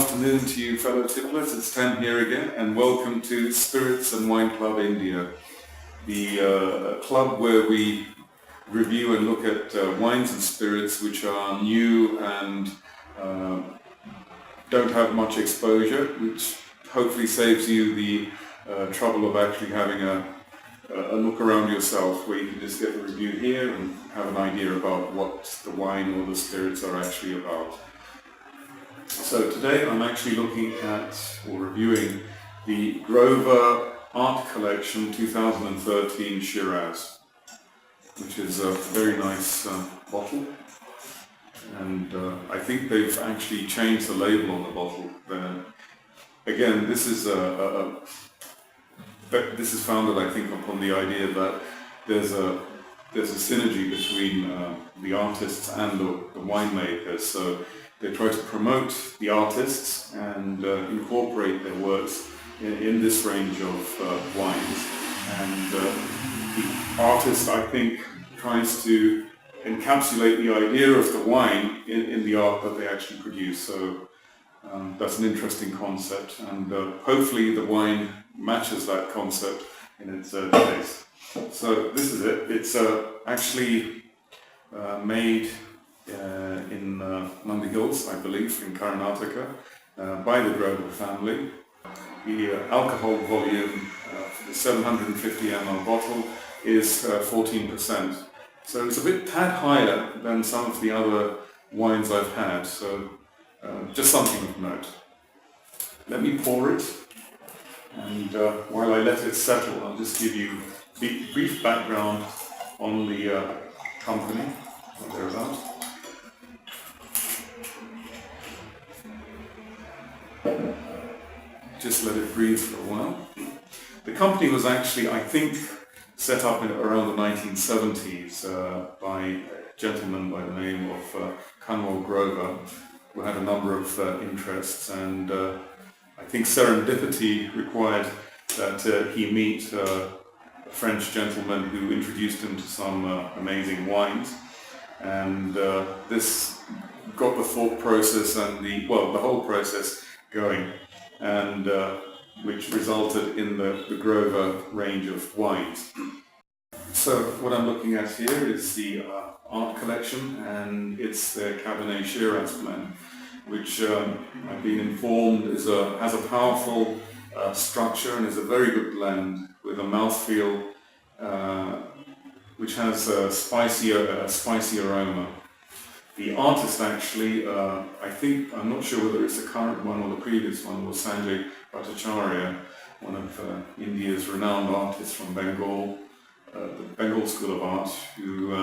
Good afternoon to you fellow tipplers, it's Tim here again, and welcome to Spirits and Wine Club India, the club where we review and look at wines and spirits which are new and don't have much exposure, which hopefully saves you the trouble of actually having a look around yourself, where you can just get the review here and have an idea about what the wine or the spirits are actually about. So today I'm actually looking at or reviewing the Grover Art Collection 2013 Shiraz, which is a very nice bottle, and I think they've actually changed the label on the bottle. Again, this is founded, I think, upon the idea that there's a synergy between the artists and the winemakers. So they try to promote the artists and incorporate their works in this range of wines. And the artist, I think, tries to encapsulate the idea of the wine in the art that they actually produce. So that's an interesting concept, and hopefully the wine matches that concept in its taste. So this is it. It's actually made in Nandi Hills, I believe, in Karnataka, by the Grover family. The alcohol volume for the 750 ml bottle is 14%. So it's a bit tad higher than some of the other wines I've had, so just something of note. Let me pour it, and while I let it settle, I'll just give you a brief background on the company, thereabouts. Just let it breathe for a while. The company was actually, I think, set up in around the 1970s by a gentleman by the name of Kanwal Grover, who had a number of interests, and I think serendipity required that he meet a French gentleman who introduced him to some amazing wines, and this got the thought process and the whole process going, and which resulted in the Grover range of wines. So what I'm looking at here is the art collection, and it's the Cabernet Shiraz blend, which I've been informed has a powerful structure and is a very good blend with a mouthfeel which has a spicy aroma. The artist actually, I'm not sure whether it's the current one or the previous one, was Sanjay Bhattacharya, one of India's renowned artists from Bengal, the Bengal School of Art, who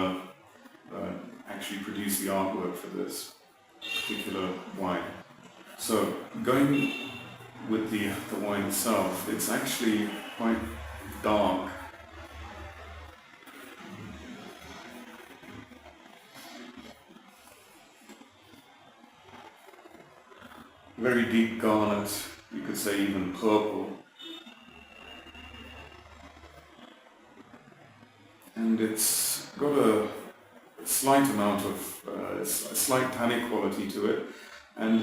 actually produced the artwork for this particular wine. So going with the wine itself, it's actually quite dark. Very deep garnet, you could say even purple. And it's got a slight amount of, a slight tannic quality to it. And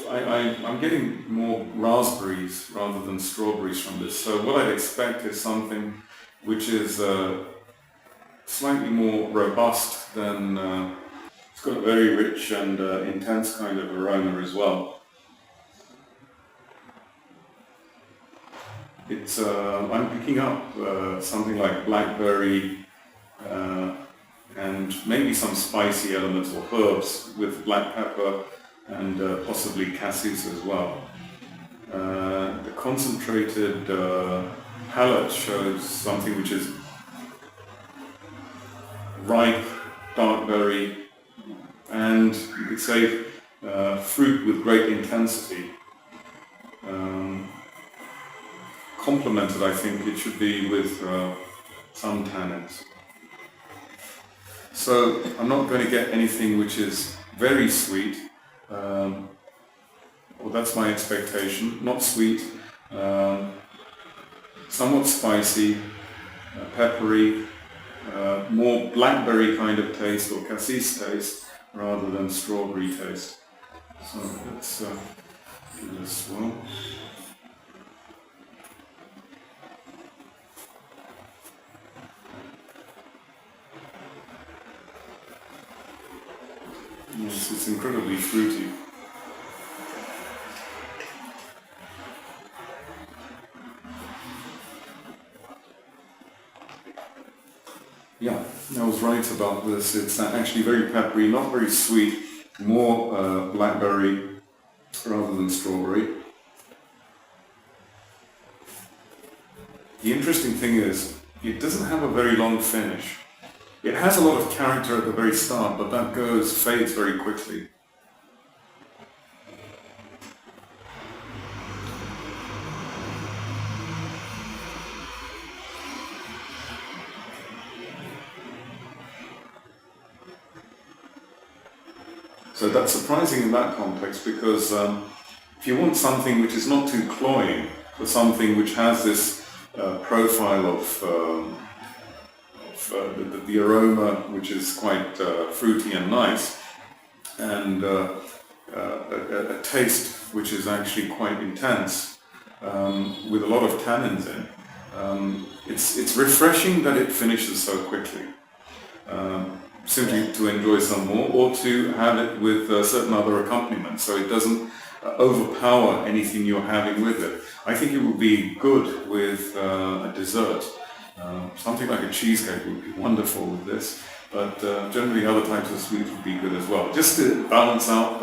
I'm getting more raspberries rather than strawberries from this. So what I'd expect is something which is slightly more robust than, it's got a very rich and intense kind of aroma as well. It's, I'm picking up something like blackberry and maybe some spicy elements or herbs with black pepper and possibly cassis as well. The concentrated palate shows something which is ripe, dark berry, and you could say fruit with great intensity. Complemented, I think it should be, with some tannins. So I'm not going to get anything which is very sweet, well, that's my expectation. Not sweet, somewhat spicy, peppery, more blackberry kind of taste or cassis taste rather than strawberry taste. So let's Give it a swirl. Yes, it's incredibly fruity. Yeah, I was right about this. It's actually very peppery, not very sweet, more blackberry rather than strawberry. The interesting thing is, it doesn't have a very long finish. It has a lot of character at the very start, but that fades very quickly. So that's surprising in that context because if you want something which is not too cloying, but something which has this profile of the aroma, which is quite fruity and nice, and a taste which is actually quite intense, with a lot of tannins in. It's refreshing that it finishes so quickly. Simply to enjoy some more, or to have it with certain other accompaniments, so it doesn't overpower anything you're having with it. I think it would be good with a dessert. Something like a cheesecake would be wonderful with this, but generally other types of sweets would be good as well, just to balance out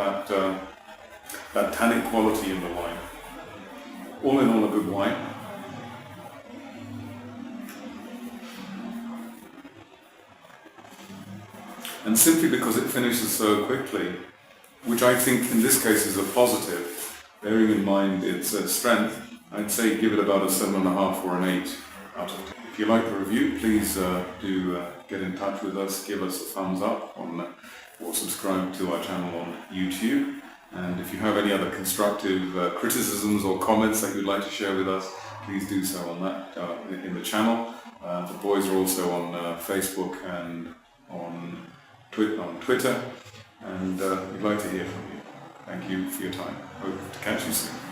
that tannic quality in the wine. All in all, a good wine. And simply because it finishes so quickly, which I think in this case is a positive, bearing in mind its strength, I'd say give it about a 7.5 or an 8 out of 10. If you like the review, please do get in touch with us, give us a thumbs up or subscribe to our channel on YouTube. And if you have any other constructive criticisms or comments that you'd like to share with us, please do so on that in the channel. The boys are also on Facebook and on Twitter, and we'd like to hear from you. Thank you for your time. Hope to catch you soon.